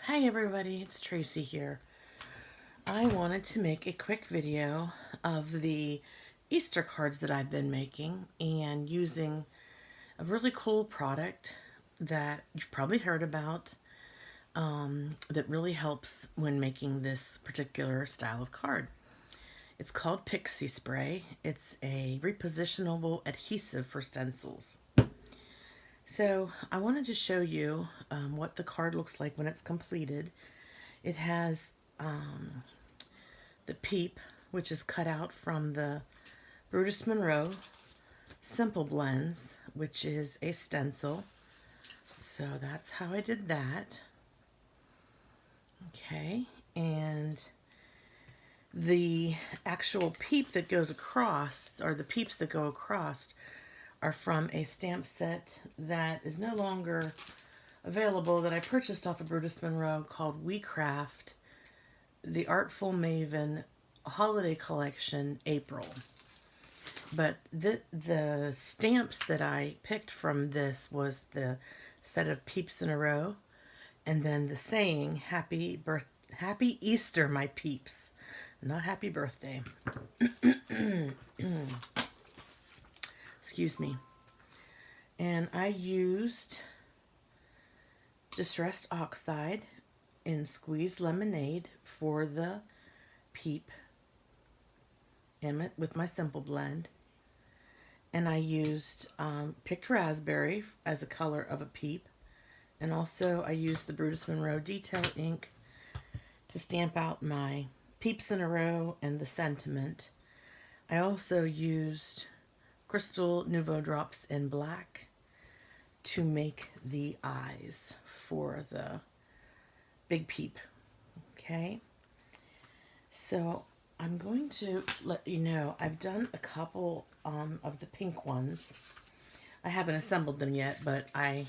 Hi everybody, it's Tracy here. I wanted to make a quick video of the Easter cards that I've been making and using a really cool product that you've probably heard about that really helps when making this particular style of card. It's called Pixie Spray. It's a repositionable adhesive for stencils. So I wanted to show you what the card looks like when it's completed. It has the Peep, which is cut out from the Brutus Monroe Simple Blends, which is a stencil. So that's how I did that. Okay, and the actual peep that goes across, or the peeps that go across, are from a stamp set that is no longer available that I purchased off of Brutus Monroe called We Craft, the Artful Maven Holiday Collection April. But the stamps that I picked from this was the set of Peeps in a Row, and then the saying, Happy Easter, my peeps. Not happy birthday. Excuse me. And I used Distressed Oxide in Squeezed Lemonade for the Peep with my Simple Blend. And I used Picked Raspberry as a color of a Peep. And also I used the Brutus Monroe Detail ink to stamp out my Peeps in a Row and the Sentiment. I also used Crystal Nouveau Drops in black to make the eyes for the big Peep. Okay, so I'm going to let you know I've done a couple of the pink ones. I haven't assembled them yet, but I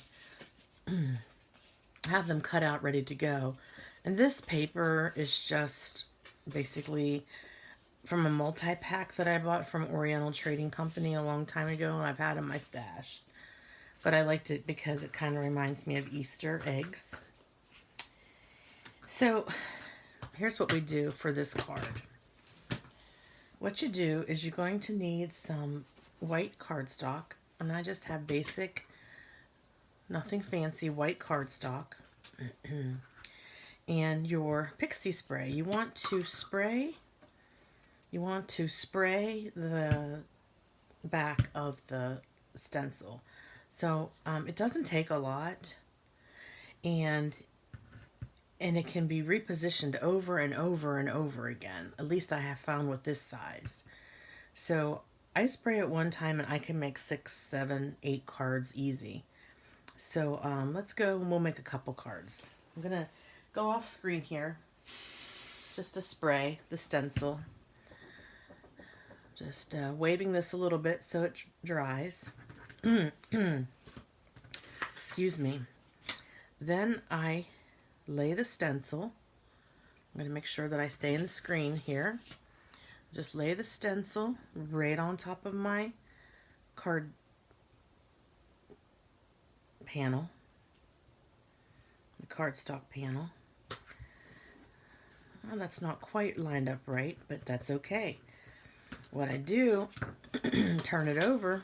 have them cut out ready to go. And this paper is just basically from a multi-pack that I bought from Oriental Trading Company a long time ago, and I've had in my stash. But I liked it because it kind of reminds me of Easter eggs. So here's what we do for this card. What you do is you're going to need some white cardstock, and I just have basic, nothing fancy, white cardstock. And your Pixie spray. You want to spray the back of the stencil. So it doesn't take a lot, and it can be repositioned over and over and over again. At least I have found with this size. So I spray it one time and I can make 6, 7, 8 cards easy. So let's go and we'll make a couple cards. I'm gonna go off screen here just to spray the stencil. Just waving this a little bit so it dries. Excuse me. Then I lay the stencil. I'm going to make sure that I stay in the screen here. Just lay the stencil right on top of my card panel, the cardstock panel. Well, that's not quite lined up right, but that's okay. What I do, turn it over.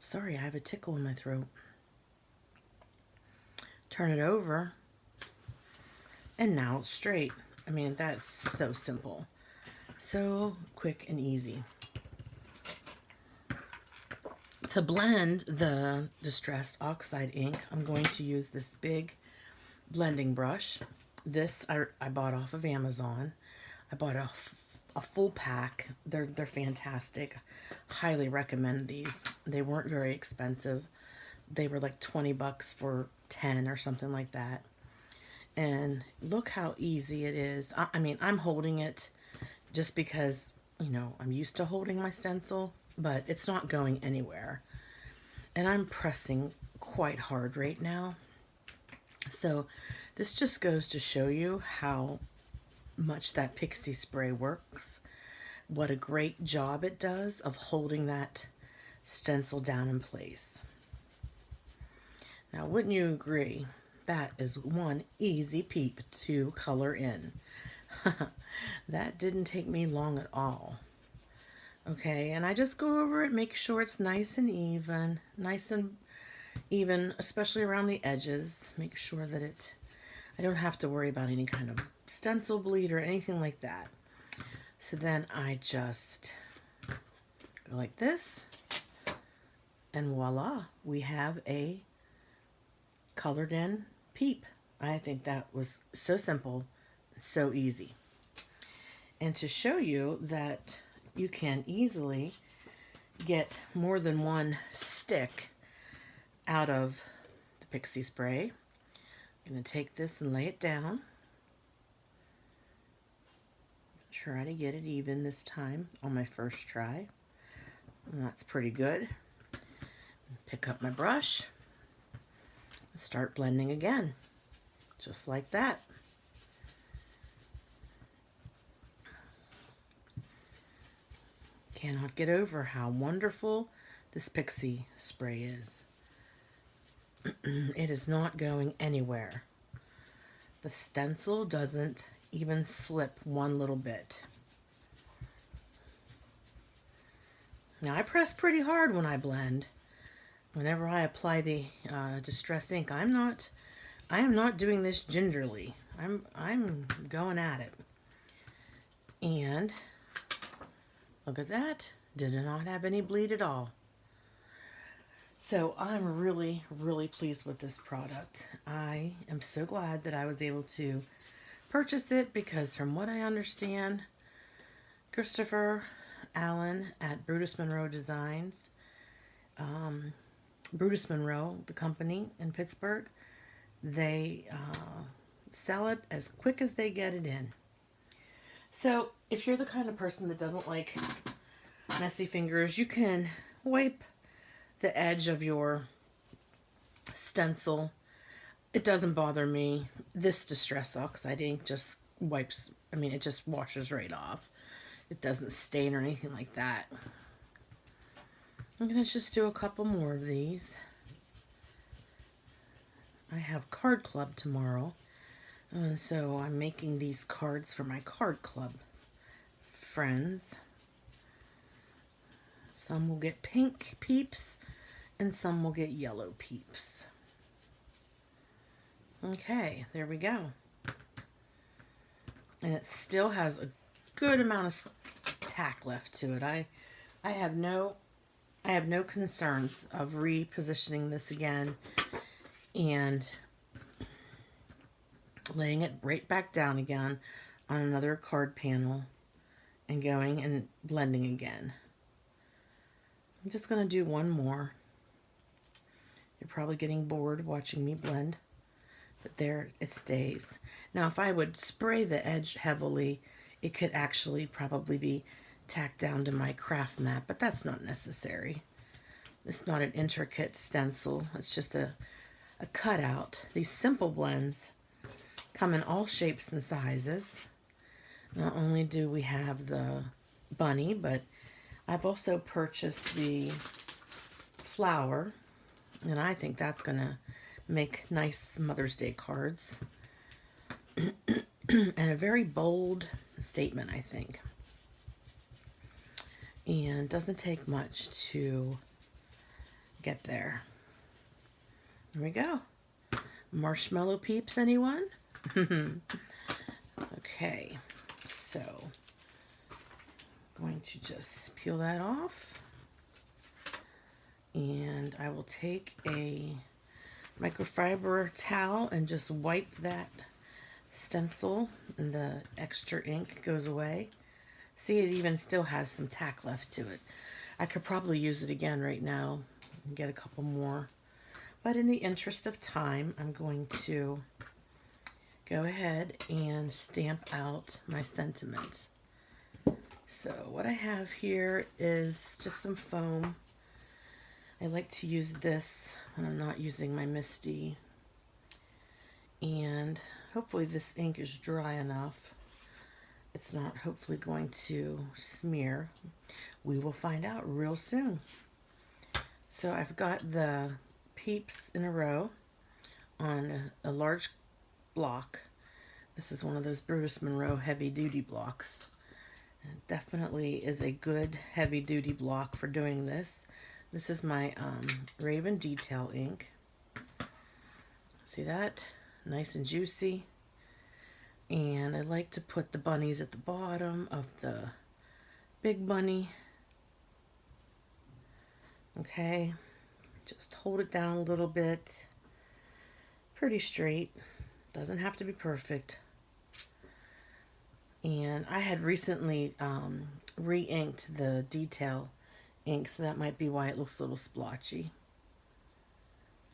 Sorry, I have a tickle in my throat. Turn it over, and now it's straight. I mean, that's so simple. So quick and easy. To blend the Distressed Oxide ink, I'm going to use this big blending brush. This I bought off of Amazon. I bought a full pack. They're fantastic. Highly recommend these. They weren't very expensive. They were like 20 bucks for 10 or something like that. And look how easy it is. I mean, I'm holding it just because, you know, I'm used to holding my stencil, but it's not going anywhere. And I'm pressing quite hard right now. So this just goes to show you how much that Pixie spray works. What a great job it does of holding that stencil down in place. Now, wouldn't you agree that is one easy peep to color in. That didn't take me long at all. Okay, and I just go over it, make sure it's nice and even, especially around the edges. Make sure that I don't have to worry about any kind of stencil bleed or anything like that. So then I just go like this, and voila, we have a colored in peep. I think that was so simple, so easy. And to show you that you can easily get more than one stick out of the Pixie spray, I'm going to take this and lay it down. Try to get it even this time on my first try. And that's pretty good. Pick up my brush and start blending again, just like that. Cannot get over how wonderful this Pixie spray is. It is not going anywhere. The stencil doesn't even slip one little bit. Now I press pretty hard when I blend. Whenever I apply the distress ink, I am not doing this gingerly. I'm going at it. And look at that. Did not have any bleed at all. So I'm really, really pleased with this product. I am so glad that I was able to purchase it, because from what I understand, Christopher Allen at Brutus Monroe Designs, Brutus Monroe, the company in Pittsburgh, they sell it as quick as they get it in. So if you're the kind of person that doesn't like messy fingers, you can wipe the edge of your stencil. It doesn't bother me. This Distress Oxide ink just wipes, it just washes right off. It doesn't stain or anything like that. I'm going to just do a couple more of these. I have card club tomorrow, and so I'm making these cards for my card club friends. Some will get pink peeps and some will get yellow peeps. Okay, there we go. And it still has a good amount of tack left to it. I have no concerns of repositioning this again and laying it right back down again on another card panel and going and blending again. I'm just going to do one more. You're probably getting bored watching me blend, but there it stays. Now if I would spray the edge heavily, it could actually probably be tacked down to my craft mat, but that's not necessary. It's not an intricate stencil, it's just a cutout. These simple blends come in all shapes and sizes. Not only do we have the bunny, but I've also purchased the flower, and I think that's going to make nice Mother's Day cards. And a very bold statement, I think. And doesn't take much to get there. There we go. Marshmallow peeps, anyone? Okay, so I'm going to just peel that off. And I will take a microfiber towel and just wipe that stencil, and the extra ink goes away. See, it even still has some tack left to it. I could probably use it again right now and get a couple more. But in the interest of time, I'm going to go ahead and stamp out my sentiment. So what I have here is just some foam. I like to use this when I'm not using my Misty. And hopefully this ink is dry enough. It's not hopefully going to smear. We will find out real soon. So I've got the Peeps in a row on a large block. This is one of those Brutus Monroe heavy duty blocks. It definitely is a good heavy duty block for doing this. This is my Raven Detail ink. See that? Nice and juicy. And I like to put the bunnies at the bottom of the big bunny. Okay, just hold it down a little bit. Pretty straight. Doesn't have to be perfect. And I had recently re-inked the detail ink, so that might be why it looks a little splotchy.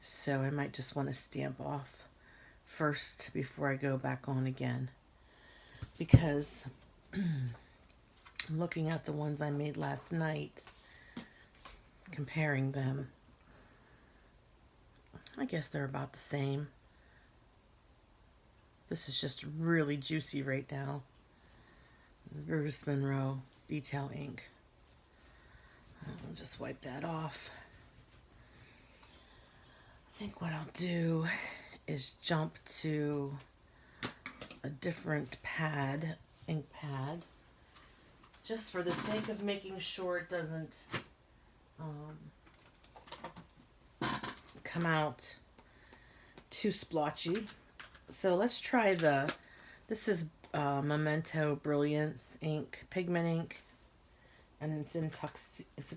So I might just want to stamp off first before I go back on again, because looking at the ones I made last night, comparing them, I guess they're about the same. This is just really juicy right now. The Brutus Monroe Detail ink. I'll just wipe that off. I think what I'll do is jump to a different pad, ink pad, just for the sake of making sure it doesn't come out too splotchy. So let's try this is Memento Brilliance ink, pigment ink, and it's in it's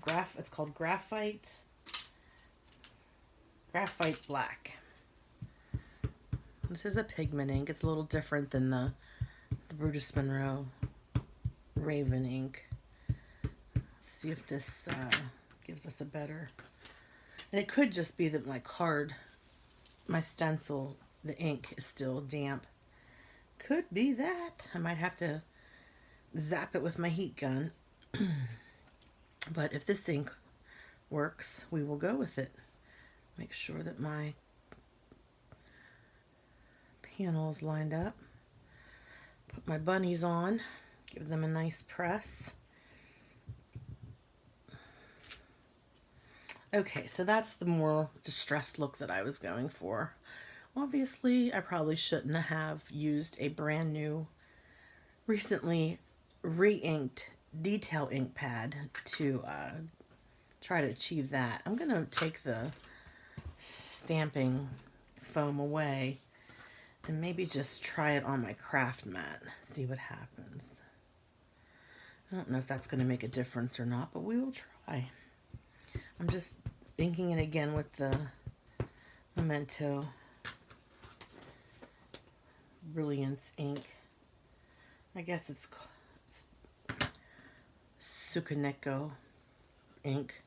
called Graphite Black. This is a pigment ink. It's a little different than the Brutus Monroe Raven ink. Let's see if this gives us a better, and it could just be that my stencil, the ink is still damp. Could be that. I might have to zap it with my heat gun. But if this ink works, we will go with it. Make sure that my panel is lined up. Put my bunnies on. Give them a nice press. Okay, so that's the more distressed look that I was going for. Obviously, I probably shouldn't have used a brand new, recently re-inked detail ink pad to try to achieve that. I'm going to take the stamping foam away and maybe just try it on my craft mat, see what happens. I don't know if that's going to make a difference or not, but we will try. I'm just inking it again with the Memento Brilliance ink. I guess it's Sukaneko ink.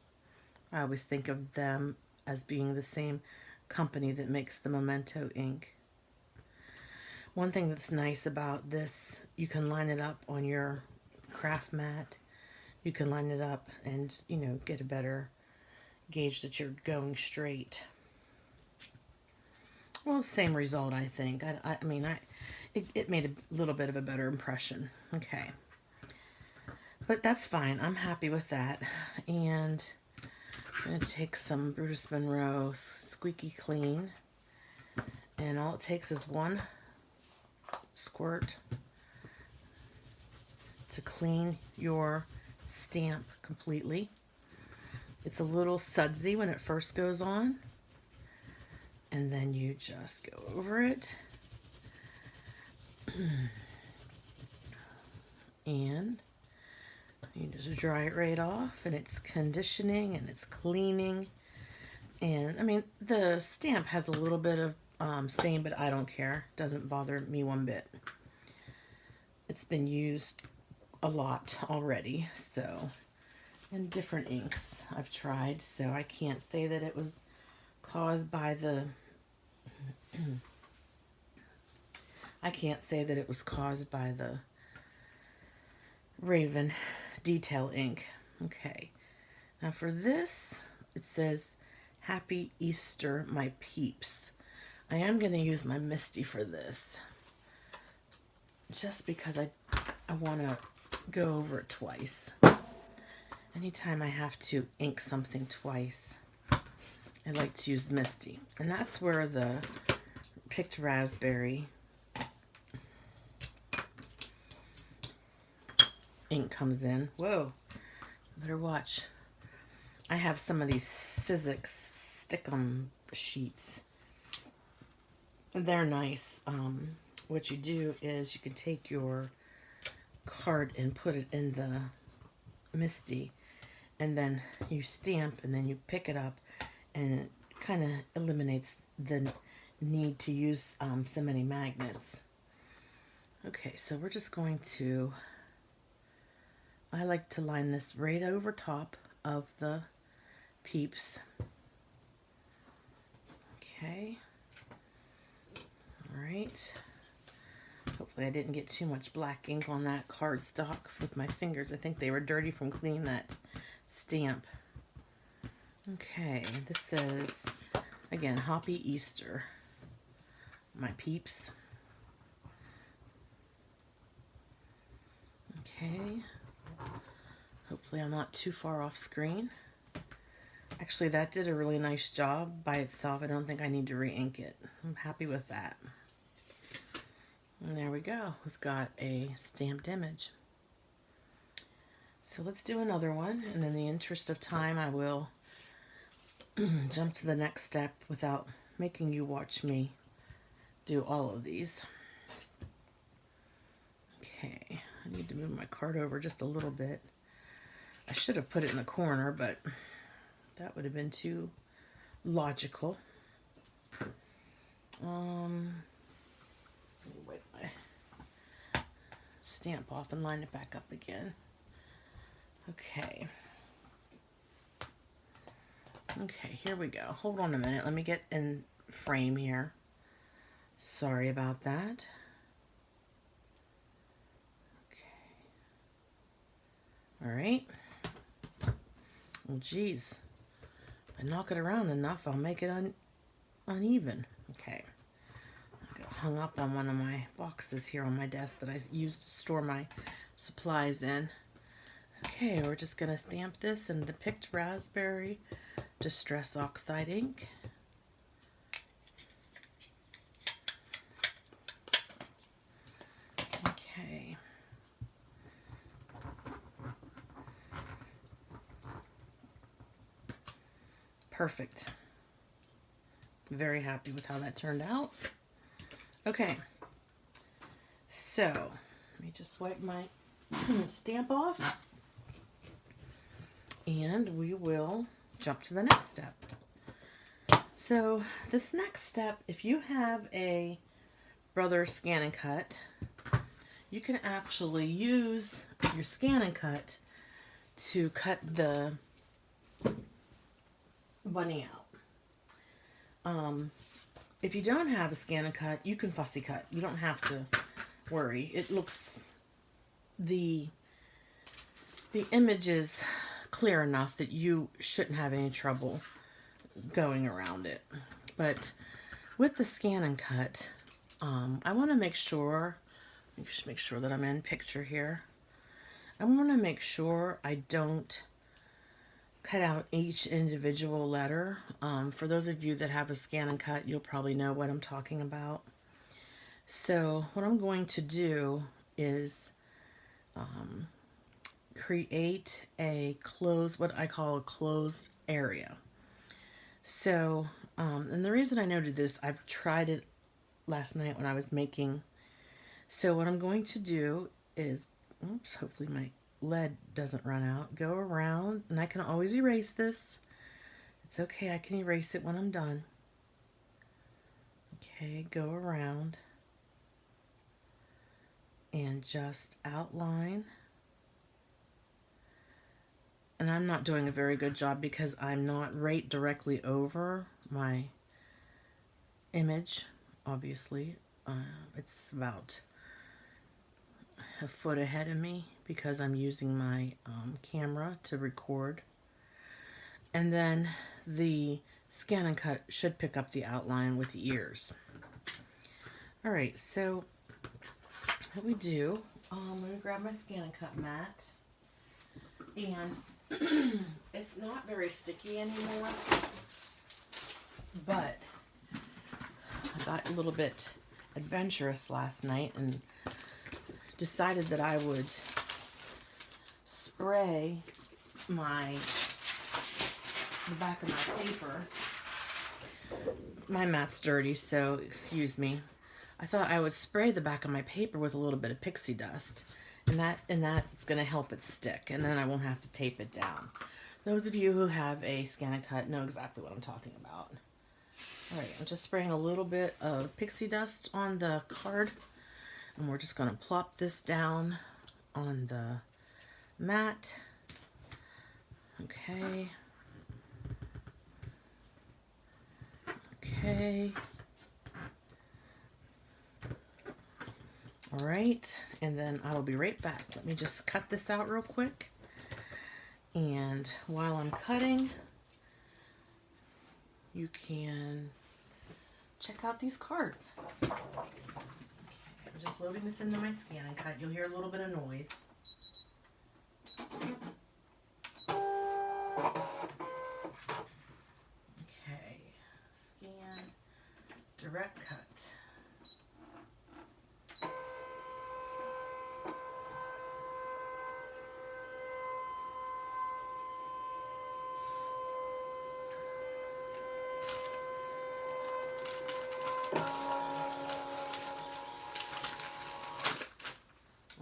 I always think of them as being the same company that makes the Memento ink. One thing that's nice about this, you can line it up on your craft mat. You can line it up and, you know, get a better gauge that you're going straight. Well, same result, I think. I mean, it made a little bit of a better impression. Okay. But that's fine. I'm happy with that. And I'm going to take some Brutus Monroe Squeaky Clean. And all it takes is one squirt to clean your stamp completely. It's a little sudsy when it first goes on. And then you just go over it. And you just dry it right off, and it's conditioning and it's cleaning. And I mean, the stamp has a little bit of stain, but I don't care. It doesn't bother me one bit. It's been used a lot already, so, and different inks I've tried, so I can't say that it was caused by the I can't say that it was caused by the Raven Detail ink. Okay, now for this, it says, Happy Easter, my peeps. I am going to use my Misty for this, just because I want to go over it twice. Anytime I have to ink something twice, I like to use Misty. And that's where the picked raspberry ink comes in. Whoa, better watch. I have some of these Sizzix stick-'em sheets. They're nice. What you do is you can take your card and put it in the Misty, and then you stamp, and then you pick it up, and it kind of eliminates the need to use so many magnets. Okay, so we're just going to, I like to line this right over top of the Peeps. Okay. All right. Hopefully I didn't get too much black ink on that cardstock with my fingers. I think they were dirty from cleaning that stamp. Okay, this says, again, Hoppy Easter. My Peeps. Okay. Hopefully I'm not too far off screen. Actually, that did a really nice job by itself. I don't think I need to re-ink it. I'm happy with that. And there we go. We've got a stamped image. So let's do another one. And in the interest of time, I will jump to the next step without making you watch me do all of these. Okay, I need to move my card over just a little bit. I should have put it in the corner, but that would have been too logical. Let me wipe my stamp off and line it back up again. Okay. Okay, here we go. Hold on a minute. Let me get in frame here. Sorry about that. Okay. All right. Well, geez. If I knock it around enough, I'll make it uneven. Okay. I got hung up on one of my boxes here on my desk that I used to store my supplies in. Okay, we're just going to stamp this in the picked raspberry Distress Oxide ink. Okay. Perfect. Very happy with how that turned out. Okay. So, let me just wipe my stamp off. And we will jump to the next step. So this next step, if you have a Brother Scan and Cut, you can actually use your Scan and Cut to cut the bunny out. If you don't have a Scan and Cut, you can fussy cut. You don't have to worry. It looks, the image is clear enough that you shouldn't have any trouble going around it. But with the Scan and Cut, I want to make sure, just make sure that I'm in picture here. I want to make sure I don't cut out each individual letter. For those of you that have a Scan and Cut, you'll probably know what I'm talking about. So what I'm going to do is create a closed, what I call a closed area. So, and the reason I know to this, I've tried it last night when I was making. So what I'm going to do is, oops, hopefully my lead doesn't run out. Go around, and I can always erase this. It's okay, I can erase it when I'm done. Okay, go around and just outline. And I'm not doing a very good job because I'm not right directly over my image, obviously. It's about a foot ahead of me because I'm using my camera to record. And then the Scan and Cut should pick up the outline with the ears. Alright, so what we do, I'm going to grab my Scan and Cut mat. And it's not very sticky anymore, but got a little bit adventurous last night and decided that I would spray the back of my paper. My mat's dirty, so excuse me. I thought I would spray the back of my paper with a little bit of pixie dust, and that's going to help it stick, and then I won't have to tape it down. Those of you who have a Scan and Cut know exactly what I'm talking about. Alright, I'm just spraying a little bit of pixie dust on the card, and we're just going to plop this down on the mat. Okay. Okay. All right, and then I will be right back. Let me just cut this out real quick. And while I'm cutting, you can check out these cards. Okay, I'm just loading this into my Scan and Cut. You'll hear a little bit of noise. Okay, scan, direct cut.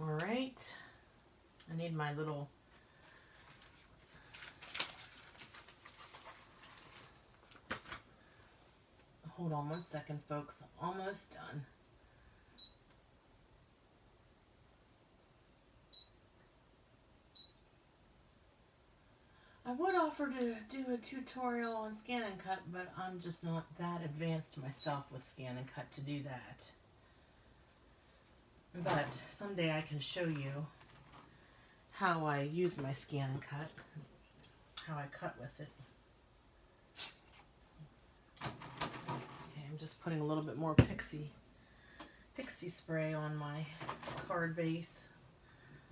All right, I need my little hold on one second, folks. I'm almost done. I would offer to do a tutorial on Scan and Cut, but I'm just not that advanced myself with Scan and Cut to do that. But someday I can show you how I use my Scan and Cut, how I cut with it. Okay, I'm just putting a little bit more Pixie spray on my card base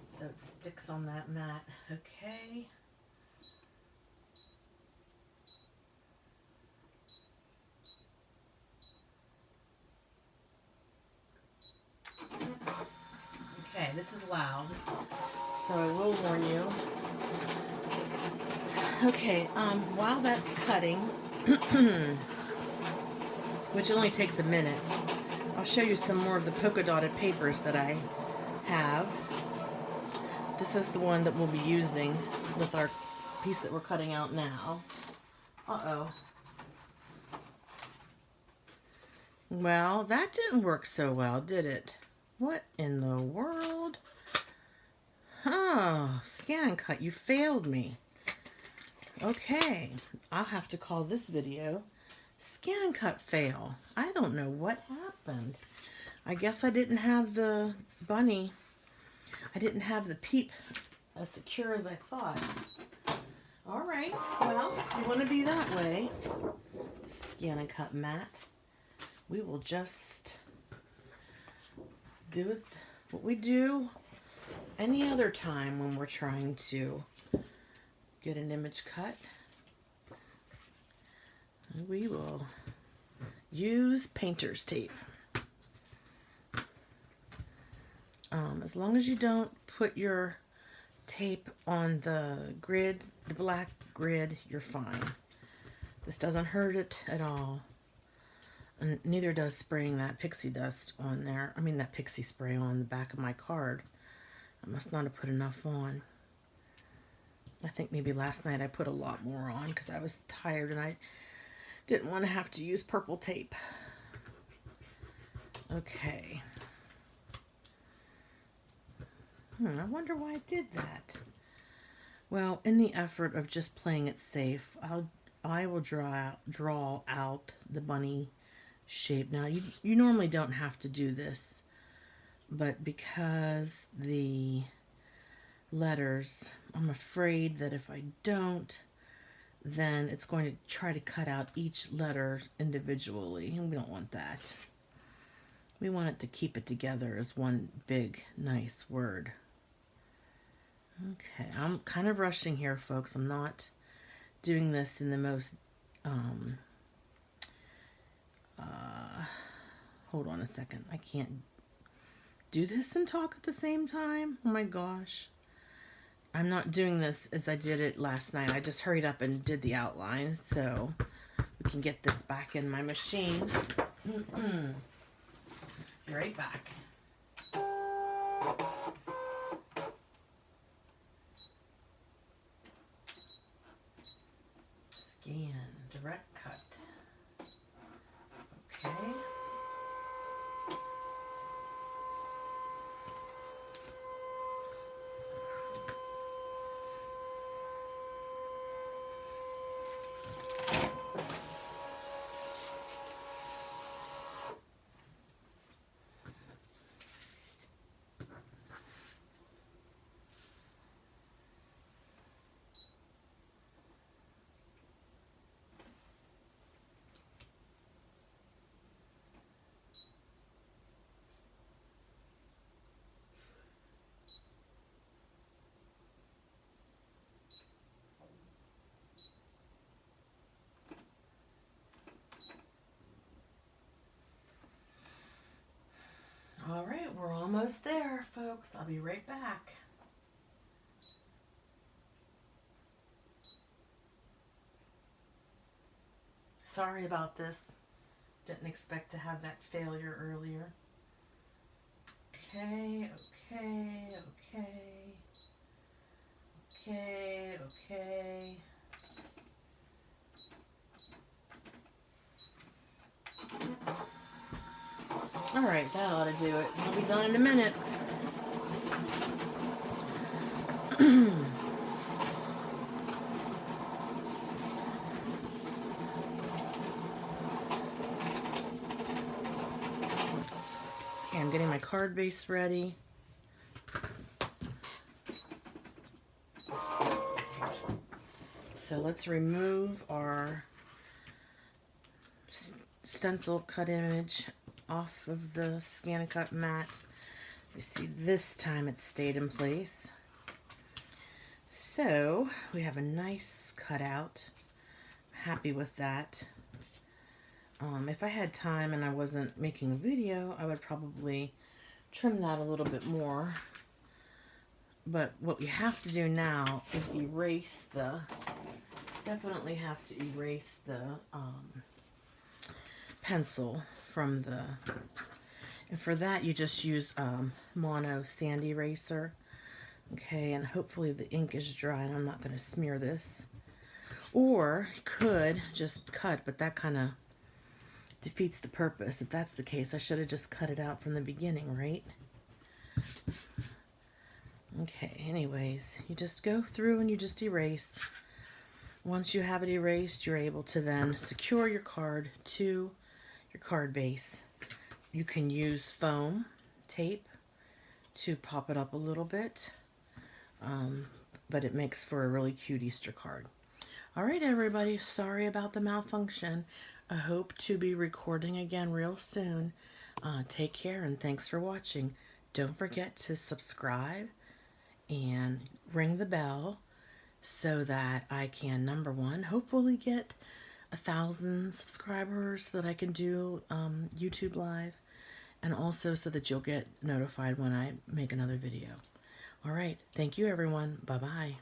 so it sticks on that mat. Okay. Okay, this is loud, so I will warn you. Okay, while that's cutting, which only takes a minute, I'll show you some more of the polka dotted papers that I have. This is the one that we'll be using with our piece that we're cutting out now. Uh-oh. Well, that didn't work so well, did it? What in the world? Oh, Scan and Cut, you failed me. Okay, I'll have to call this video Scan and Cut Fail. I don't know what happened. I guess I didn't have the bunny. I didn't have the Peep as secure as I thought. All right, well, if you want to be that way, Scan and Cut mat, we will just do it what we do any other time when we're trying to get an image cut. We will use painter's tape. As long as you don't put your tape on the grid, the black grid, you're fine. This doesn't hurt it at all. And neither does spraying that pixie dust on there. I mean that pixie spray on the back of my card. I must not have put enough on. I think maybe last night I put a lot more on because I was tired and I didn't want to have to use purple tape. Okay. I wonder why I did that. Well, in the effort of just playing it safe, I will draw out the bunny shape. Now, you normally don't have to do this, but because the letters, I'm afraid that if I don't, then it's going to try to cut out each letter individually, and we don't want that. We want it to keep it together as one big, nice word. Okay, I'm kind of rushing here, folks. I'm not doing this in the most hold on a second. I can't do this and talk at the same time. Oh my gosh. I'm not doing this as I did it last night. I just hurried up and did the outline so we can get this back in my machine. Be right back. Scan, direct cut. Okay. All right, we're almost there, folks. I'll be right back. Sorry about this. Didn't expect to have that failure earlier. Okay, okay, okay. Okay, okay. All right, that ought to do it. I'll be done in a minute. Okay, I'm getting my card base ready. So let's remove our stencil cut image off of the scan and cut mat. You see, this time it stayed in place. So we have a nice cutout. Happy with that. If I had time and I wasn't making a video, I would probably trim that a little bit more. But what we have to do now is erase the, definitely have to erase the pencil from the, and for that you just use Mono sand eraser. Okay, and hopefully the ink is dry and I'm not going to smear this. Or you could just cut, but that kind of defeats the purpose. If that's the case, I should have just cut it out from the beginning, right? Okay, anyways, you just go through and you just erase. Once you have it erased, you're able to then secure your card to your card base. You can use foam tape to pop it up a little bit, but it makes for a really cute Easter card. All right, everybody, sorry about the malfunction. I hope to be recording again real soon. Take care and thanks for watching. Don't forget to subscribe and ring the bell so that I can, number one, hopefully get 1,000 subscribers so that I can do YouTube Live, and also so that you'll get notified when I make another video. All right, thank you everyone. Bye-bye.